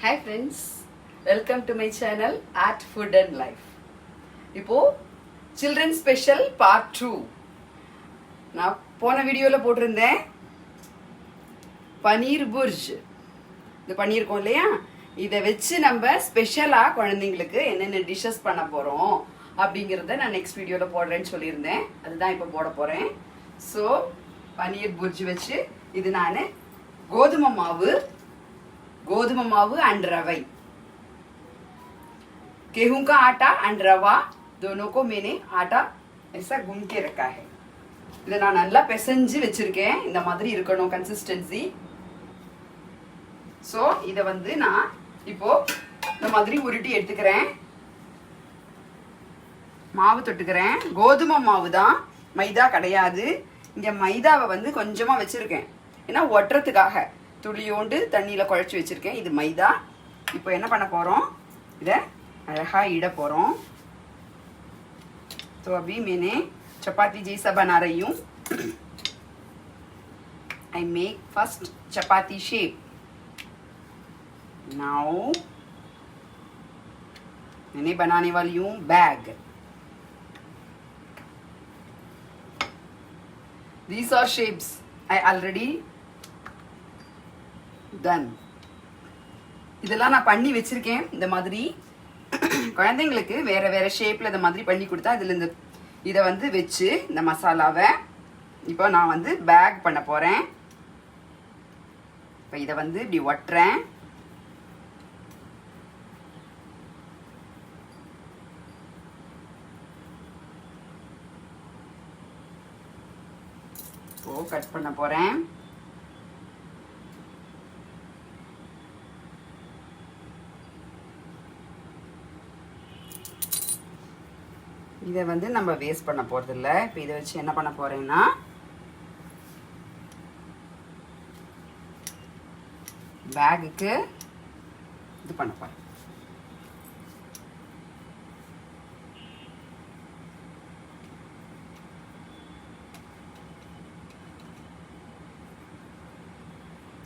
Hi friends, welcome to my channel Art Food and Life. இப்போ Children Special Part 2. நான் போன வீடியோல போட்டிருந்தேன் பனீர் புர்ஜ். இது பண்ணியிருக்கோம் இல்லையா, இதை வச்சு நம்ம ஸ்பெஷலாக குழந்தைங்களுக்கு என்னென்ன டிஷ்ஷஸ் பண்ண போகிறோம் அப்படிங்கிறத நான் நெக்ஸ்ட் வீடியோவில் போடுறேன்னு சொல்லியிருந்தேன். அதுதான் இப்போ போட போகிறேன். ஸோ பனீர் புர்ஜ் வச்சு இது நான் கோதுமை मावु एंड रवाई, गेहूं का आटा एंड रवा दोनों को मैंने आटा ऐसा गूंद के रखा है. इधर நான் நல்லா பிசைஞ்சு வச்சிருக்கேன். இந்த மாதிரி இருக்கணும் கன்சிஸ்டன்சி. சோ இத வந்து நான் இப்போ இந்த மாதிரி உருட்டி எடுத்துக்கிறேன். மாவு தொட்டுக்கிறேன். கோதுமை மாவு தான், மைதா கிடையாது. இங்க மைதாவை வந்து கொஞ்சமா வச்சிருக்கேன், ஏன்னா ஒட்டுறதுக்காக. துளியோண்டு தண்ணியில் குழச்சி வச்சுருக்கேன். இது மைதா. இப்போ என்ன பண்ண போகிறோம், இதை அழகாக இட போகிறோம். तो अभी मैंने चपाती जैसा बना रही हूँ. I make first chapati shape. Now मैंने बनाने वाली हूँ bag. These are shapes I already done. இதெல்லாம் நான் பண்ணி வச்சிருக்கேன். இந்த மாதிரி குழந்தைங்களுக்கு வேற வேற ஷேப்ல இந்த மாதிரி பண்ணி கொடுத்தா இதுல இதை வந்து வச்சு இந்த மசாலாவை இப்போ நான் வந்து பேக் பண்ண போறேன். இப்போ இதை வந்து இப்படி ஒட்டுறேன். இப்போ கட் பண்ண போறேன். இதை வந்து நம்ம வேஸ்ட் பண்ண போறது இல்லை. இப்போ இதை வச்சு என்ன பண்ண போறேன்னா, பேகுக்கு இது பண்ண போறேன்.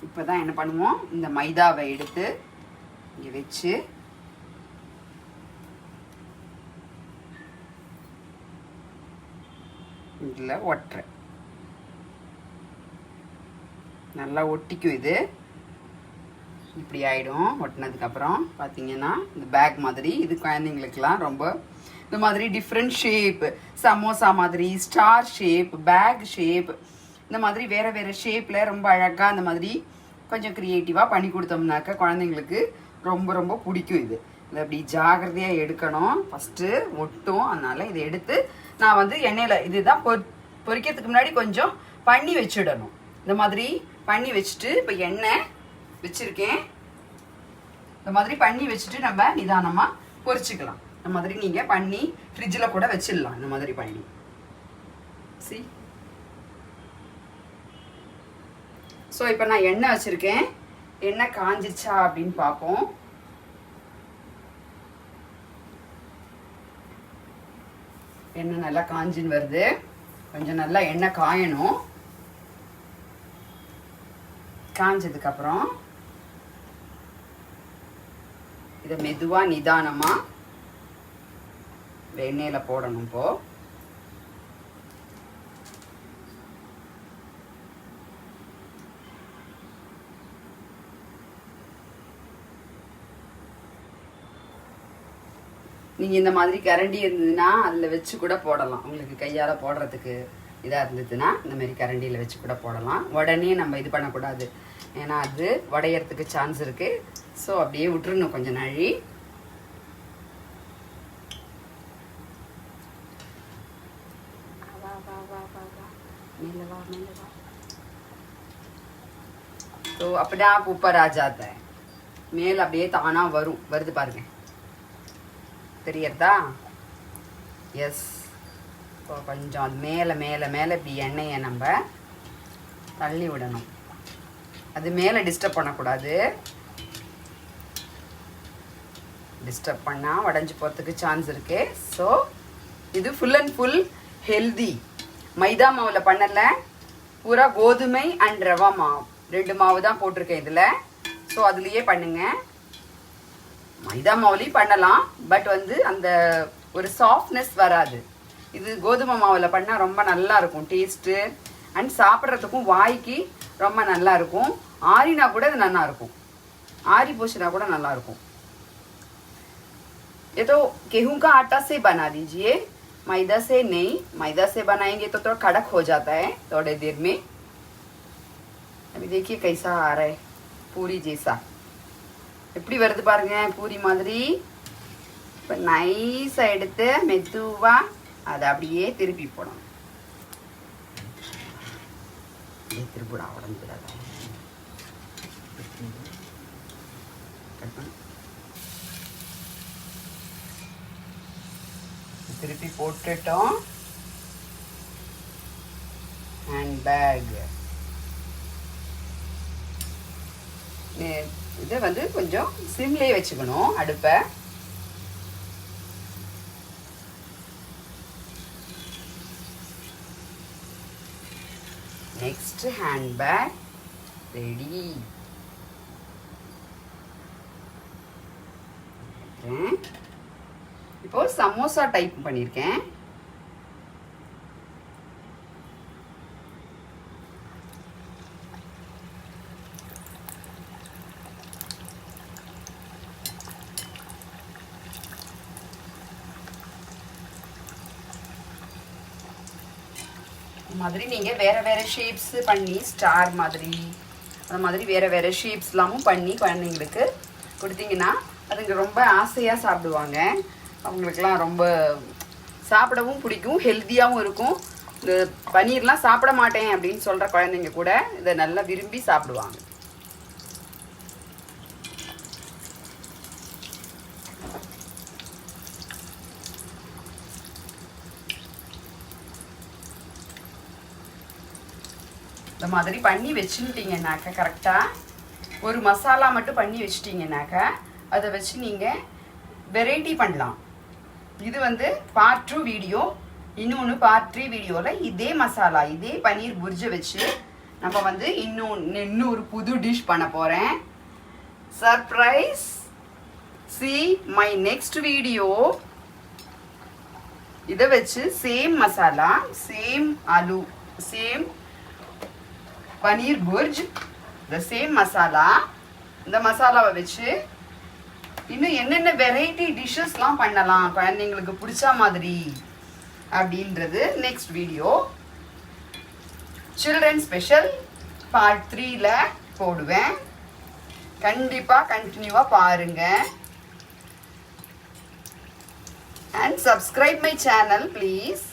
இப்போதான் என்ன பண்ணுவோம், இந்த மைதாவை எடுத்து இங்கே வச்சு இதில் ஒட்டுறேன். நல்லா ஒட்டிக்கும். இது இப்படி ஆகிடும். ஒட்டினதுக்கப்புறம் பார்த்தீங்கன்னா இந்த பேக் மாதிரி. இது குழந்தைங்களுக்கெல்லாம் ரொம்ப இந்த மாதிரி டிஃப்ரெண்ட் ஷேப், சமோசா மாதிரி, ஸ்டார் ஷேப், பேக் ஷேப், இந்த மாதிரி வேறு வேறு ஷேப்பில் ரொம்ப அழகாக இந்த மாதிரி கொஞ்சம் க்ரியேட்டிவாக பண்ணி கொடுத்தோம்னாக்க குழந்தைங்களுக்கு ரொம்ப ரொம்ப பிடிக்கும். இது இதை அப்படி ஜாகிரதையாக எடுக்கணும். ஃபஸ்ட்டு ஒட்டும். அதனால் இதை எடுத்து நான் வந்து எண்ணெயில் இதுதான் பொரிக்கிறதுக்கு முன்னாடி கொஞ்சம் பண்ணி வச்சுடணும். இந்த மாதிரி பண்ணி வச்சுட்டு இப்போ எண்ணெய் வச்சுருக்கேன். இந்த மாதிரி பண்ணி வச்சுட்டு நம்ம நிதானமாக பொரிச்சுக்கலாம். இந்த மாதிரி நீங்கள் பண்ணி ஃப்ரிட்ஜில் கூட வச்சிடலாம். இந்த மாதிரி பண்ணி சி. ஸோ இப்போ நான் எண்ணெய் வச்சுருக்கேன். எண்ணெய் காஞ்சிச்சா அப்படின்னு பார்ப்போம். எண்ணெய் நல்லா காஞ்சின்னு வருது. கொஞ்சம் நல்லா எண்ணெய் காயணும். காஞ்சதுக்கப்புறம் இதை மெதுவாக நிதானமாக எண்ணெயில் போடணும். இப்போ நீங்கள் இந்த மாதிரி கரண்டி இருந்ததுன்னா அதில் வச்சு கூட போடலாம். உங்களுக்கு கையால் போடுறதுக்கு இதாக இருந்ததுன்னா இந்த மாதிரி கரண்டியில் வச்சு கூட போடலாம். உடனே நம்ம இது பண்ணக்கூடாது, ஏன்னா அது உடையறதுக்கு சான்ஸ் இருக்குது. ஸோ அப்படியே விட்டுறணும் கொஞ்சம் நாழி. तो अपने आप ऊपर आ जाता है. மேல் அப்படியே தானா வருது பாருங்க, தெரியுறதா? எஸ். இப்போ கொஞ்சம் அது மேலே மேலே மேலே இப்படி எண்ணெயை நம்ம தள்ளி விடணும். அது மேலே டிஸ்டர்ப் பண்ணக்கூடாது. டிஸ்டர்ப் பண்ணால் உடஞ்சி போகிறதுக்கு சான்ஸ் இருக்கு. ஸோ இது ஃபுல் அண்ட் ஃபுல் ஹெல்தி. மைதா மாவில் பண்ணலை, பூரா கோதுமை அண்ட் ரவா மாவு, 2 மாவு தான் போட்டிருக்கேன் இதில். ஸோ அதுலேயே பண்ணுங்க. மைதா மாவுலையும் பண்ணலாம், பட் வந்து அந்த ஒரு சாஃப்ட்னஸ் வராது. இது கோதுமை மாவில் பண்ணால் ரொம்ப நல்லா இருக்கும் டேஸ்ட்டு, அண்ட் சாப்பிட்றதுக்கும் வாய்க்கு ரொம்ப நல்லா இருக்கும். ஆறினா கூட இது நல்லா இருக்கும், ஆறி போச்சுனா கூட நல்லா இருக்கும். ये तो गेहूं का आटा से बना दीजिए, मैदा से नहीं। मैदा से बनाएंगे तो थोड़ा कड़क हो जाता है थोड़ी देर में। अभी देखिए कैसा आ रहा है, पूरी जैसा எப்படி வருது பாருங்க, பூரி மாதிரி. இப்போ நைஸாக எடுத்து மெதுவாக அதை அப்படியே திருப்பி போடணும். திருப்பிடா உடம்பு திருப்பி போட்டுட்டோம். ஹேண்ட் பேக் இதை வந்து கொஞ்சம் சிம்லேயே வச்சுக்கணும் அடுப்பை. Next hand bag ready. இப்போ சமோசா டைப் பண்ணியிருக்கேன். மாதிரி நீங்கள் வேறு வேறு ஷேப்ஸ் பண்ணி ஸ்டார் மாதிரி அந்த மாதிரி வேறு வேறு ஷேப்ஸ்லாமும் பண்ணி குழந்தைங்களுக்கு கொடுத்தீங்கன்னா அதுங்க ரொம்ப ஆசையாக சாப்பிடுவாங்க. அவங்களுக்குலாம் ரொம்ப சாப்பிடவும் பிடிக்கும், ஹெல்த்தியாகவும் இருக்கும். இந்த பன்னீர்லாம் சாப்பிட மாட்டேன் அப்படின்னு சொல்கிற குழந்தைங்க கூட இதை நல்லா விரும்பி சாப்பிடுவாங்க. இந்த மாதிரி பண்ணி வச்சுட்டிங்கனாக்கா கரெக்டாக ஒரு மசாலா மட்டும் பண்ணி வச்சுட்டிங்கனாக்கா அதை வச்சு நீங்கள் வெரைட்டி பண்ணலாம். இது வந்து பார்ட் 2 வீடியோ. இன்னொன்று பார்ட் 3 வீடியோவில் இதே மசாலா இதே பன்னீர் புர்ஜை வச்சு நம்ம வந்து இன்னொரு புது டிஷ் பண்ண போகிறேன். Surprise. see my next video. இதை வச்சு same masala, same aloo, same paneer bhurji, the same masala, இந்த மசாலாவை வச்சு இன்னும் என்னென்ன வெரைட்டி டிஷ்ஷஸ்லாம் பண்ணலாம் குழந்தைங்களுக்கு பிடிச்ச மாதிரி அப்படின்றது next video. Children special part 3ல போடுவேன். கண்டிப்பாக கண்டினியூவாக பாருங்க. And subscribe my channel please.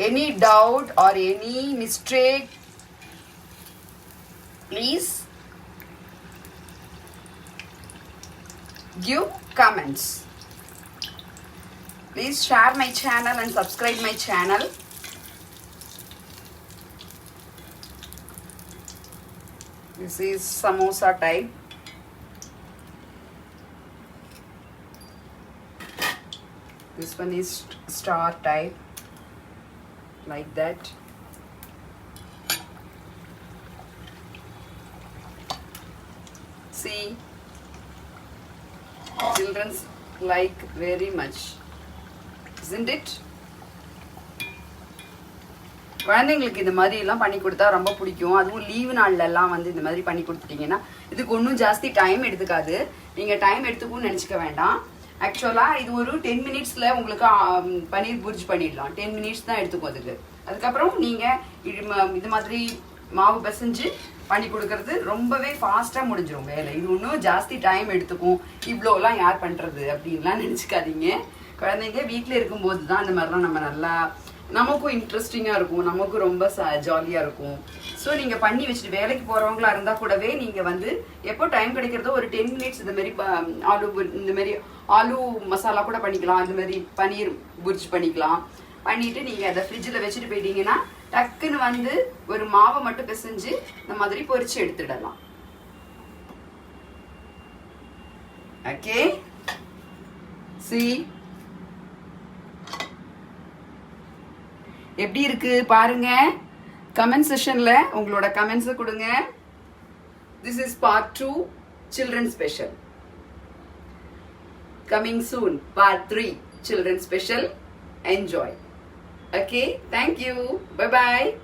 Any doubt or any mistake, please give comments. Please share my channel and subscribe my channel. This is samosa type. This one is star type. Like that. See, children like very much, isn't it? குழந்தைங்களுக்கு இந்த மாதிரி எல்லாம் பண்ணி கொடுத்தா ரொம்ப பிடிக்கும். அதுவும் leave நாள்லாம் வந்து இந்த மாதிரி பண்ணி கொடுத்துட்டீங்கன்னா இதுக்கு ஒன்றும் ஜாஸ்தி டைம் எடுத்துக்காது. நீங்கள் டைம் எடுத்துக்கும்னு நினச்சிக்க வேண்டாம். ஆக்சுவலாக இது ஒரு 10 மினிட்ஸில் உங்களுக்கு பன்னீர் புர்ஜ் பண்ணிடலாம். 10 மினிட்ஸ் தான் எடுத்துக்கும் அதுக்கு. அதுக்கப்புறம் நீங்கள் இது மாதிரி மாவு பிசைஞ்சு பண்ணி கொடுக்கறது ரொம்பவே ஃபாஸ்ட்டாக முடிஞ்சிடும் வேலை. இது இன்னும் ஜாஸ்தி டைம் எடுத்துக்கும். இவ்வளோலாம் யார் பண்ணுறது அப்படின்லாம் நினச்சிக்காதீங்க. குழந்தைங்க வீட்டில் இருக்கும்போது தான் அந்த மாதிரிலாம் நம்ம நல்லா நமக்கும் இன்ட்ரெஸ்டிங்காக இருக்கும், நமக்கும் ரொம்ப ஜாலியாக இருக்கும். ஸோ நீங்கள் பண்ணி வச்சுட்டு வேலைக்கு போகிறவங்களா இருந்தால் கூடவே நீங்கள் வந்து எப்போ டைம் கிடைக்கிறதோ ஒரு 10 மினிட்ஸ் இந்த மாதிரி ஆலு மசாலா கூட பண்ணிக்கலாம். இந்த மாதிரி பன்னீர் புர்ஜ் பண்ணிக்கலாம். பண்ணிவிட்டு நீங்கள் அதை ஃப்ரிட்ஜில் வச்சுட்டு போயிட்டீங்கன்னா டக்குன்னு வந்து ஒரு மாவை மட்டும் பிசைஞ்சு இந்த மாதிரி பொரிச்சு எடுத்துடலாம். ஓகே, see எப்படி இருக்கு பாருங்க. கமெண்ட் செஷன்ல உங்களோட கமெண்ட்ஸை கொடுங்க. This is part 2, children special. Coming soon, part 3, children special. Enjoy. Okay, thank you. Bye bye.